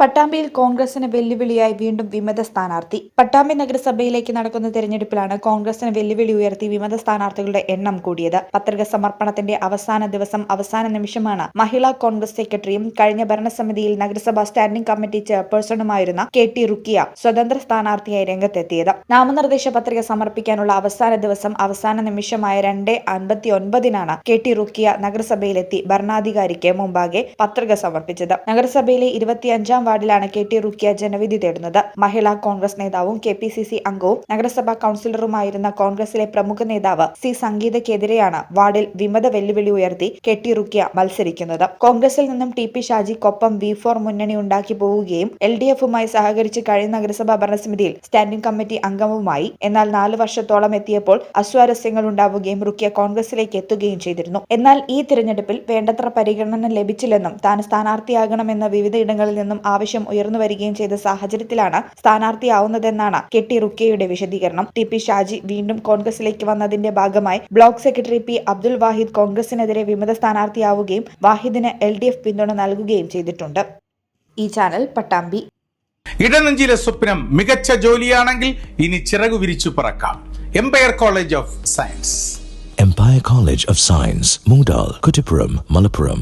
പട്ടാമ്പിയിൽ കോൺഗ്രസിന് വെല്ലുവിളിയായി വീണ്ടും വിമത സ്ഥാനാർത്ഥി. പട്ടാമ്പി നഗരസഭയിലേക്ക് നടക്കുന്ന തെരഞ്ഞെടുപ്പിലാണ് കോൺഗ്രസിന് വെല്ലുവിളി ഉയർത്തി വിമത സ്ഥാനാർത്ഥികളുടെ എണ്ണം കൂടിയത്. പത്രിക സമർപ്പണത്തിന്റെ അവസാന ദിവസം അവസാന നിമിഷമാണ് മഹിളാ കോൺഗ്രസ് സെക്രട്ടറിയും കഴിഞ്ഞ ഭരണസമിതിയിൽ നഗരസഭാ സ്റ്റാൻഡിംഗ് കമ്മിറ്റി ചെയർപേഴ്സണുമായിരുന്ന KT റുക്കിയ സ്വതന്ത്ര സ്ഥാനാർത്ഥിയായി രംഗത്തെത്തിയത്. നാമനിർദ്ദേശ പത്രിക സമർപ്പിക്കാനുള്ള അവസാന ദിവസം അവസാന നിമിഷമായ 2:59 KT റുക്കിയ നഗരസഭയിലെത്തി ഭരണാധികാരിക്ക് മുമ്പാകെ പത്രിക സമർപ്പിച്ചത്. നഗരസഭയിലെ 25-ാം വാർഡിലാണ് KT റുക്കിയ ജനവിധി തേടുന്നത്. മഹിളാ കോൺഗ്രസ് നേതാവും KPCC അംഗവും നഗരസഭാ കൌൺസിലറുമായിരുന്ന കോൺഗ്രസിലെ പ്രമുഖ നേതാവ് C സംഗീതയ്ക്കെതിരെയാണ് വാർഡിൽ വിമത വെല്ലുവിളി ഉയർത്തി KT റുക്കിയ മത്സരിക്കുന്നത്. കോൺഗ്രസിൽ നിന്നും TP ഷാജിക്കൊപ്പം V4 മുന്നണി ഉണ്ടാക്കി പോവുകയും LDFുമായി സഹകരിച്ച് കഴിഞ്ഞ നഗരസഭാ ഭരണസമിതിയിൽ സ്റ്റാൻഡിംഗ് കമ്മിറ്റി അംഗവുമായി. എന്നാൽ 4 വർഷത്തോളം എത്തിയപ്പോൾ അസ്വാരസ്യങ്ങൾ ഉണ്ടാവുകയും റുക്കിയ കോൺഗ്രസിലേക്ക് എത്തുകയും ചെയ്തിരുന്നു. എന്നാൽ ഈ തിരഞ്ഞെടുപ്പിൽ വേണ്ടത്ര പരിഗണന ലഭിച്ചില്ലെന്നും താൻ സ്ഥാനാർത്ഥിയാകണമെന്ന വിവിധയിടങ്ങളിൽ നിന്നും ആവശ്യം ഉയർന്നു വരികയും ചെയ്ത സാഹചര്യത്തിലാണ് സ്ഥാനാർത്ഥിയാവുന്നതെന്നാണ് KT റുക്കിയയുടെ വിശദീകരണം. TP ഷാജി വീണ്ടും കോൺഗ്രസിലേക്ക് വന്നതിന്റെ ഭാഗമായി ബ്ലോക്ക് സെക്രട്ടറി P അബ്ദുൽ വാഹിദ് കോൺഗ്രസിനെതിരെ വിമത സ്ഥാനാർത്ഥിയാവുകയും വാഹിദിന് LDF പിന്തുണ നൽകുകയും ചെയ്തിട്ടുണ്ട്. ഈ ചാനൽ പട്ടാമ്പി. ഇടനെഞ്ചിലെ സ്വപ്നം മികച്ച ജോലിയാണെങ്കിൽ ഇനി ചിറകു വിരിച്ചു പറക്കാം. Empire College of Science. Empire College of Science, Moondal, Kuttipuram, Malappuram.